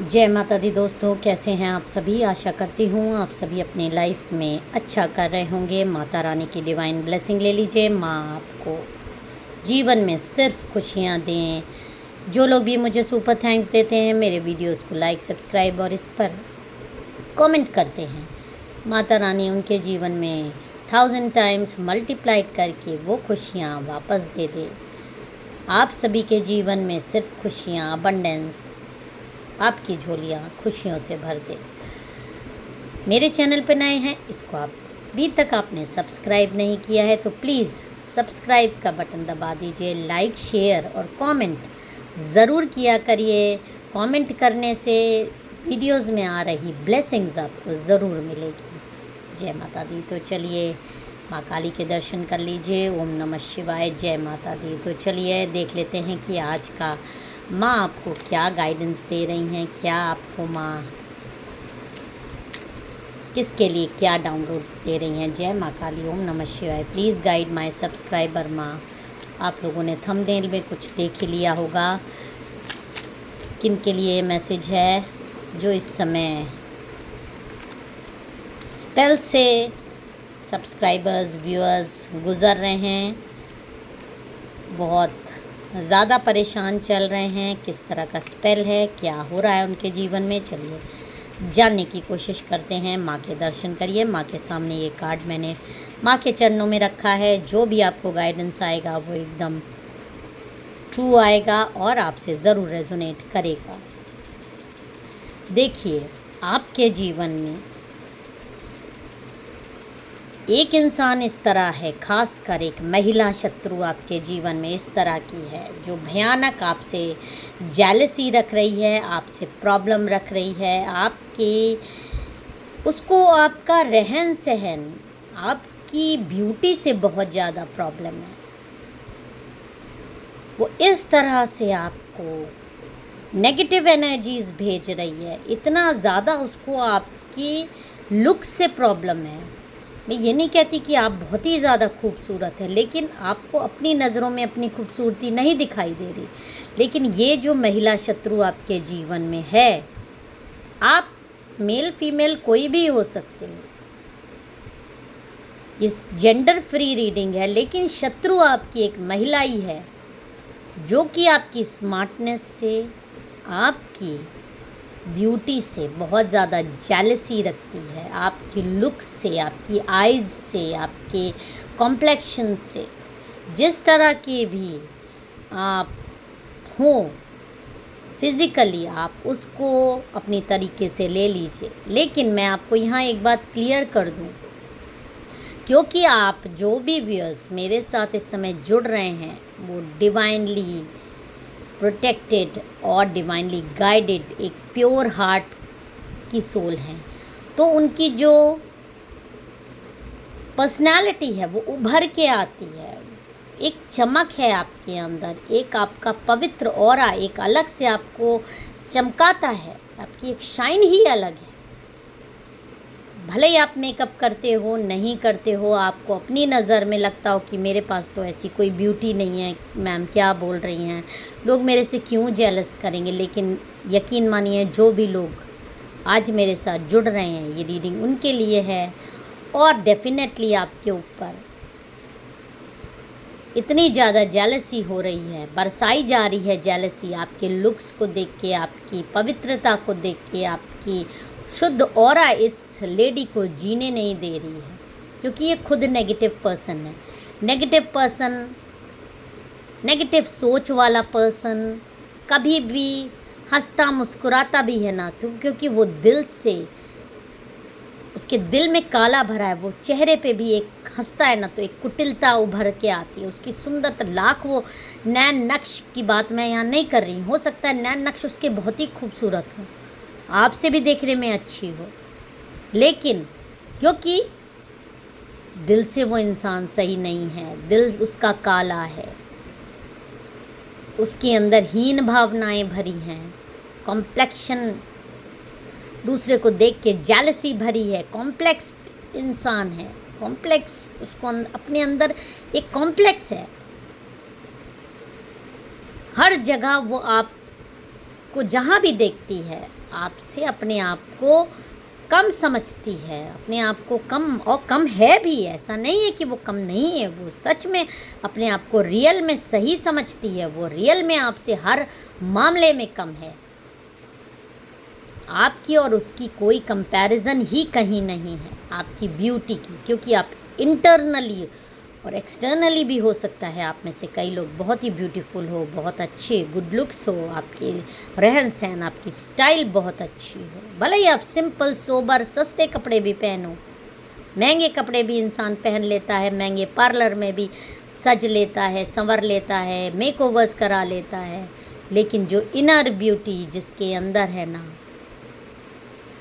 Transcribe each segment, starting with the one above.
जय माता दी दोस्तों, कैसे हैं आप सभी। आशा करती हूँ आप सभी अपनी लाइफ में अच्छा कर रहे होंगे। माता रानी की डिवाइन ब्लेसिंग ले लीजिए। माँ आपको जीवन में सिर्फ खुशियाँ दें। जो लोग भी मुझे सुपर थैंक्स देते हैं, मेरे वीडियोस को लाइक, सब्सक्राइब और इस पर कमेंट करते हैं, माता रानी उनके जीवन में 1000 टाइम्स मल्टीप्लाइड करके वो खुशियाँ वापस दे दे। आप सभी के जीवन में सिर्फ खुशियाँ, अबंडेंस, आपकी झोलियाँ खुशियों से भर दे। मेरे चैनल पर नए हैं, इसको आप अभी तक आपने सब्सक्राइब नहीं किया है तो प्लीज़ सब्सक्राइब का बटन दबा दीजिए। लाइक, शेयर और कमेंट ज़रूर किया करिए। कमेंट करने से वीडियोस में आ रही ब्लेसिंग्स आपको ज़रूर मिलेगी। जय माता दी। तो चलिए माँ काली के दर्शन कर लीजिए। ओम नमः शिवाय। जय माता दी। तो चलिए देख लेते हैं कि आज का माँ आपको क्या गाइडेंस दे रही हैं, क्या आपको माँ किसके लिए क्या डाउनलोड दे रही हैं। जय माँ काली। ओम नमः शिवाय। प्लीज़ गाइड माय सब्सक्राइबर माँ। आप लोगों ने थंबनेल में कुछ देख ही लिया होगा किन के लिए मैसेज है, जो इस समय स्पेल से सब्सक्राइबर्स, व्यूअर्स गुज़र रहे हैं, बहुत ज़्यादा परेशान चल रहे हैं। किस तरह का स्पेल है, क्या हो रहा है उनके जीवन में, चलिए जानने की कोशिश करते हैं। माँ के दर्शन करिए। माँ के सामने ये कार्ड मैंने माँ के चरणों में रखा है। जो भी आपको गाइडेंस आएगा वो एकदम ट्रू आएगा और आपसे ज़रूर रेजोनेट करेगा। देखिए, आपके जीवन में एक इंसान इस तरह है, खासकर एक महिला शत्रु आपके जीवन में इस तरह की है, जो भयानक आपसे जेलसी रख रही है, आपसे प्रॉब्लम रख रही है। आपके उसको आपका रहन सहन, आपकी ब्यूटी से बहुत ज़्यादा प्रॉब्लम है। वो इस तरह से आपको नेगेटिव एनर्जीज भेज रही है, इतना ज़्यादा उसको आपकी लुक से प्रॉब्लम है। मैं ये नहीं कहती कि आप बहुत ही ज़्यादा खूबसूरत हैं, लेकिन आपको अपनी नज़रों में अपनी खूबसूरती नहीं दिखाई दे रही। लेकिन ये जो महिला शत्रु आपके जीवन में है, आप मेल फीमेल कोई भी हो सकते हो, ये जेंडर फ्री रीडिंग है, लेकिन शत्रु आपकी एक महिला ही है, जो कि आपकी स्मार्टनेस से, आपकी ब्यूटी से बहुत ज़्यादा जेलसी रखती है, आपकी लुक से, आपकी आइज़ से, आपके कॉम्प्लेक्शन से। जिस तरह के भी आप हो फिज़िकली, आप उसको अपनी तरीके से ले लीजिए। लेकिन मैं आपको यहाँ एक बात क्लियर कर दूँ, क्योंकि आप जो भी व्यूअर्स मेरे साथ इस समय जुड़ रहे हैं वो डिवाइनली प्रोटेक्टेड और डिवाइनली गाइडेड एक प्योर हार्ट की सोल हैं। तो उनकी जो पर्सनालिटी है वो उभर के आती है, एक चमक है आपके अंदर, एक आपका पवित्र ऑरा एक अलग से आपको चमकाता है, आपकी एक शाइन ही अलग है। भले ही आप मेकअप करते हो, नहीं करते हो, आपको अपनी नज़र में लगता हो कि मेरे पास तो ऐसी कोई ब्यूटी नहीं है, मैम क्या बोल रही हैं, लोग मेरे से क्यों जेलस करेंगे। लेकिन यकीन मानिए, जो भी लोग आज मेरे साथ जुड़ रहे हैं, ये रीडिंग उनके लिए है। और डेफिनेटली आपके ऊपर इतनी ज़्यादा जेलसी हो रही है, बरसाई जा रही है जेलसी, आपके लुक्स को देख के, आपकी पवित्रता को देख के, आपकी शुद्ध ऑरा इस लेडी को जीने नहीं दे रही है, क्योंकि ये खुद नेगेटिव पर्सन है। नेगेटिव पर्सन, नेगेटिव सोच वाला पर्सन कभी भी हंसता मुस्कुराता भी है ना, तो क्योंकि वो दिल से, उसके दिल में काला भरा है, वो चेहरे पे भी एक हंसता है ना तो एक कुटिलता उभर के आती है। उसकी सुंदरता लाख, वो नैन नक्श की बात मैं यहाँ नहीं कर रही, हो सकता है नैन नक्श उसके बहुत ही खूबसूरत हो, आपसे भी देखने में अच्छी हो, लेकिन क्योंकि दिल से वो इंसान सही नहीं है, दिल उसका काला है, उसके अंदर हीन भावनाएं भरी हैं, कॉम्प्लेक्शन दूसरे को देख के जेलसी भरी है, कॉम्प्लेक्स इंसान है, कॉम्प्लेक्स उसको अपने अंदर एक कॉम्प्लेक्स है। हर जगह वो आप आपको जहाँ भी देखती है आपसे अपने आप को कम समझती है, अपने आप को कम, और कम है भी, ऐसा नहीं है कि वो कम नहीं है, वो सच में अपने आप को रियल में सही समझती है, वो रियल में आपसे हर मामले में कम है। आपकी और उसकी कोई कंपैरिजन ही कहीं नहीं है आपकी ब्यूटी की, क्योंकि आप इंटरनली और एक्सटर्नली भी हो सकता है आप में से कई लोग बहुत ही ब्यूटीफुल हो, बहुत अच्छे गुड लुक्स हो, आपके रहन सहन, आपकी स्टाइल बहुत अच्छी हो, भले ही आप सिंपल सोबर सस्ते कपड़े भी पहनो, महंगे कपड़े भी इंसान पहन लेता है, महंगे पार्लर में भी सज लेता है, संवर लेता है, मेकओवर्स करा लेता है, लेकिन जो इनर ब्यूटी जिसके अंदर है ना,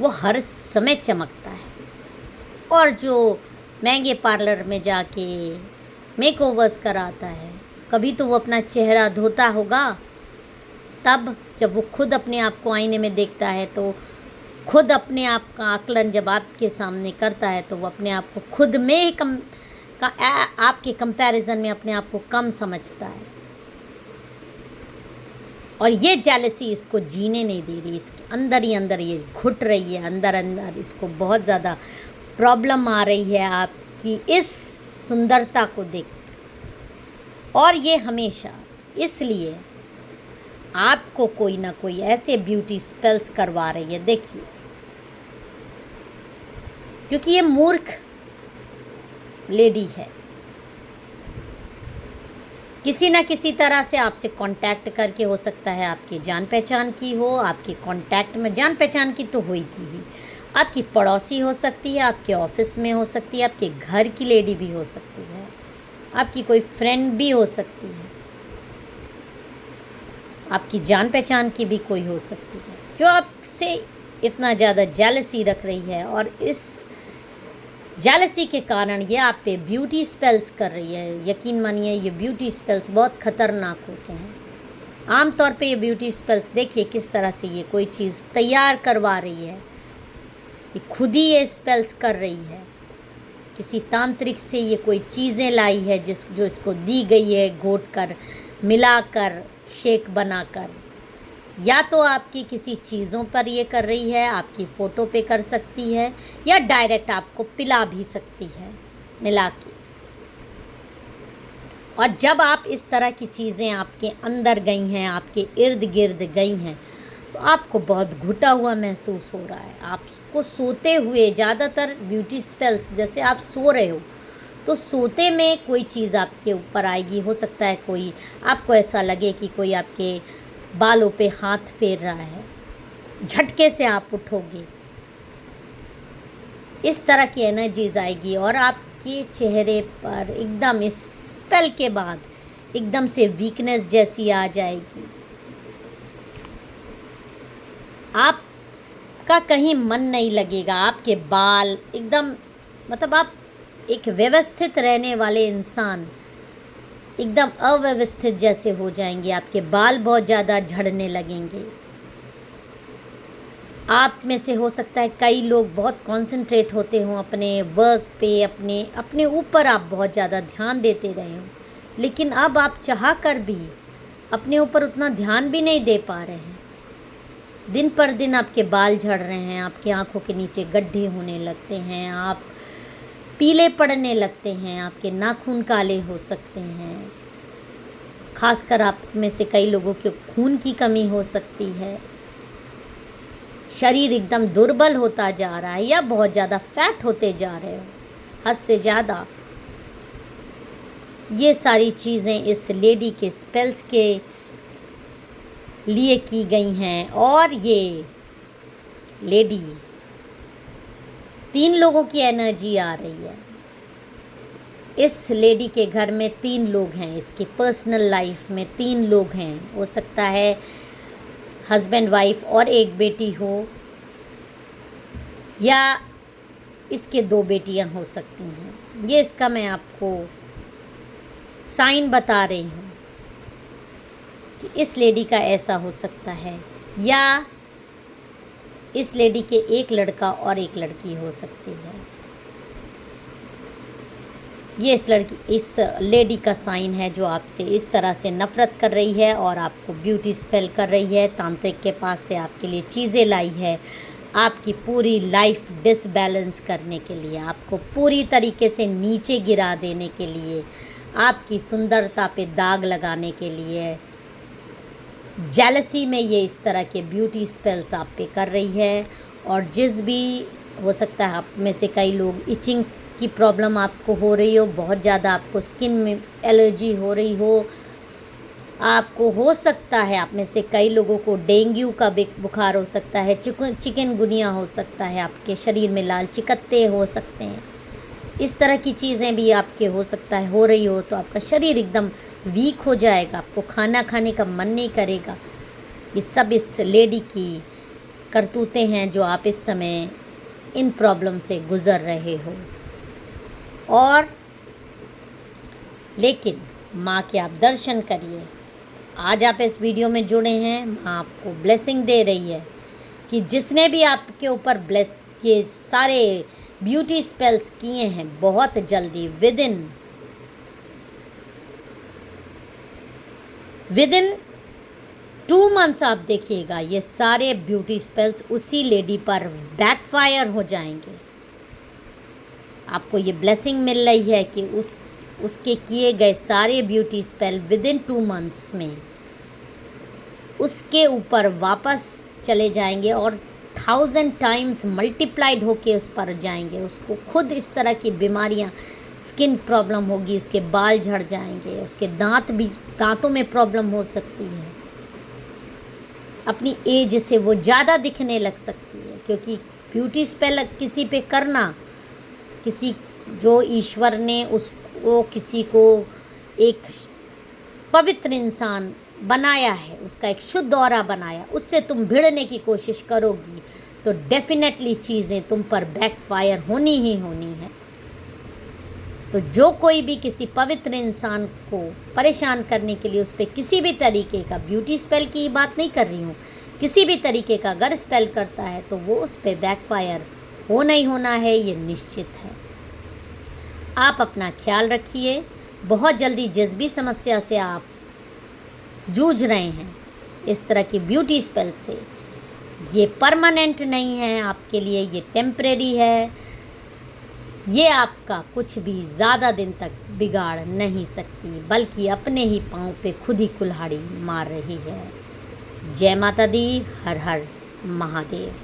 वो हर समय चमकता है। और जो महंगे पार्लर में जाके मेकओवर्स कराता है, कभी तो वो अपना चेहरा धोता होगा, तब जब वो खुद अपने आप को आईने में देखता है तो खुद अपने आप का आकलन जब आपके सामने करता है तो वो अपने आप को खुद में ही आपके कंपैरिजन में अपने आप को कम समझता है। और ये जेलसी इसको जीने नहीं दे रही, इसके अंदर ही अंदर ये घुट रही है, अंदर अंदर इसको बहुत ज़्यादा प्रॉब्लम आ रही है आपकी इस सुंदरता को देख। और ये हमेशा इसलिए आपको कोई ना कोई ऐसे ब्यूटी स्पेल्स करवा रही है, देखिए, क्योंकि ये मूर्ख लेडी है, किसी ना किसी तरह से आपसे कांटेक्ट करके, हो सकता है आपकी जान पहचान की हो, आपके कांटेक्ट में जान पहचान की तो होगी ही, आपकी पड़ोसी हो सकती है, आपके ऑफिस में हो सकती है, आपके घर की लेडी भी हो सकती है, आपकी कोई फ्रेंड भी हो सकती है, आपकी जान पहचान की भी कोई हो सकती है, जो आपसे इतना ज़्यादा जेलसी रख रही है। और इस जेलसी के कारण ये आप पे ब्यूटी स्पेल्स कर रही है। यकीन मानिए ये ब्यूटी स्पेल्स बहुत ख़तरनाक होते हैं। आम तौर पे ये ब्यूटी स्पेल्स देखिए किस तरह से ये कोई चीज़ तैयार करवा रही है, ये खुद ही ये स्पेल्स कर रही है, किसी तांत्रिक से ये कोई चीज़ें लाई है जो इसको दी गई है, घोट कर, मिलाकर, शेक बनाकर, या तो आपकी किसी चीज़ों पर ये कर रही है, आपकी फ़ोटो पे कर सकती है, या डायरेक्ट आपको पिला भी सकती है मिला के। और जब आप इस तरह की चीज़ें आपके अंदर गई हैं, आपके इर्द गिर्द गई हैं, तो आपको बहुत घुटा हुआ महसूस हो रहा है। आपको सोते हुए ज़्यादातर ब्यूटी स्पेल्स, जैसे आप सो रहे हो तो सोते में कोई चीज़ आपके ऊपर आएगी, हो सकता है कोई आपको ऐसा लगे कि कोई आपके बालों पे हाथ फेर रहा है, झटके से आप उठोगे, इस तरह की एनर्जीज आएगी और आपके चेहरे पर एकदम इस स्पेल के बाद एकदम से वीकनेस जैसी आ जाएगी। आपका कहीं मन नहीं लगेगा, आपके बाल एकदम, मतलब आप एक व्यवस्थित रहने वाले इंसान एकदम अव्यवस्थित जैसे हो जाएंगे, आपके बाल बहुत ज़्यादा झड़ने लगेंगे। आप में से हो सकता है कई लोग बहुत कंसंट्रेट होते हों अपने वर्क पे, अपने ऊपर आप बहुत ज़्यादा ध्यान देते रहे हों, लेकिन अब आप चाह कर भी अपने ऊपर उतना ध्यान भी नहीं दे पा रहे हैं। दिन पर दिन आपके बाल झड़ रहे हैं, आपकी आंखों के नीचे गड्ढे होने लगते हैं, आप पीले पड़ने लगते हैं, आपके नाखून काले हो सकते हैं, खासकर आप में से कई लोगों के खून की कमी हो सकती है, शरीर एकदम दुर्बल होता जा रहा है, या बहुत ज़्यादा फैट होते जा रहे हो हद से ज़्यादा। ये सारी चीज़ें इस लेडी के स्पेल्स के लिए की गई हैं। और ये लेडी 3 लोगों की एनर्जी आ रही है। इस लेडी के घर में 3 लोग हैं, इसकी पर्सनल लाइफ में 3 लोग हैं, हो सकता है हस्बैंड वाइफ और एक बेटी हो, या इसके 2 बेटियां हो सकती हैं। ये इसका मैं आपको साइन बता रही हूँ कि इस लेडी का ऐसा हो सकता है, या इस लेडी के एक लड़का और एक लड़की हो सकती है। ये इस लेडी का साइन है जो आपसे इस तरह से नफ़रत कर रही है और आपको ब्यूटी स्पेल कर रही है, तांत्रिक के पास से आपके लिए चीज़ें लाई है, आपकी पूरी लाइफ डिसबैलेंस करने के लिए, आपको पूरी तरीके से नीचे गिरा देने के लिए, आपकी सुंदरता पे दाग लगाने के लिए, जेलसी में ये इस तरह के ब्यूटी स्पेल्स आप पे कर रही है। और जिस भी हो सकता है आप में से कई लोग इचिंग की प्रॉब्लम आपको हो रही हो, बहुत ज़्यादा आपको स्किन में एलर्जी हो रही हो, आपको हो सकता है आप में से कई लोगों को डेंगू का बुखार हो सकता है, चिकनगुनिया हो सकता है, आपके शरीर में लाल चिकत्ते हो सकते हैं, इस तरह की चीज़ें भी आपके हो सकता है हो रही हो, तो आपका शरीर एकदम वीक हो जाएगा, आपको खाना खाने का मन नहीं करेगा। ये सब इस लेडी की करतूतें हैं जो आप इस समय इन प्रॉब्लम से गुज़र रहे हो। और लेकिन माँ के आप दर्शन करिए। आज आप इस वीडियो में जुड़े हैं, माँ आपको ब्लेसिंग दे रही है कि जिसने भी आपके ऊपर ये सारे ब्यूटी स्पेल्स किए हैं, बहुत जल्दी विद इन 2 मंथ्स आप देखिएगा ये सारे ब्यूटी स्पेल्स उसी लेडी पर बैकफायर हो जाएंगे। आपको ये ब्लेसिंग मिल रही है कि उसके किए गए सारे beauty spell with in 2 months में उसके ऊपर वापस चले जाएंगे और 1000 टाइम्स मल्टीप्लाइड होके उस पर जाएंगे। उसको खुद इस तरह की बीमारियां, स्किन प्रॉब्लम होगी, उसके बाल झड़ जाएंगे, उसके दांतों में प्रॉब्लम हो सकती है, अपनी एज से वो ज़्यादा दिखने लग सकती है। क्योंकि ब्यूटी स्पेल किसी पे करना, किसी जो ईश्वर ने उसको किसी को एक पवित्र इंसान बनाया है, उसका एक शुद्ध ऑरा बनाया, उससे तुम भिड़ने की कोशिश करोगी तो डेफिनेटली चीज़ें तुम पर बैकफायर होनी ही होनी है। तो जो कोई भी किसी पवित्र इंसान को परेशान करने के लिए उस पर किसी भी तरीके का, ब्यूटी स्पेल की बात नहीं कर रही हूँ, किसी भी तरीके का अगर स्पेल करता है तो वो उस पर बैकफायर होना ही होना है, ये निश्चित है। आप अपना ख्याल रखिए। बहुत जल्दी जिस भी समस्या से आप जूझ रहे हैं इस तरह की ब्यूटी स्पेल से, ये परमानेंट नहीं है आपके लिए, ये टेम्परेरी है, ये आपका कुछ भी ज़्यादा दिन तक बिगाड़ नहीं सकती, बल्कि अपने ही पाँव पे खुद ही कुल्हाड़ी मार रही है। जय माता दी, हर हर महादेव।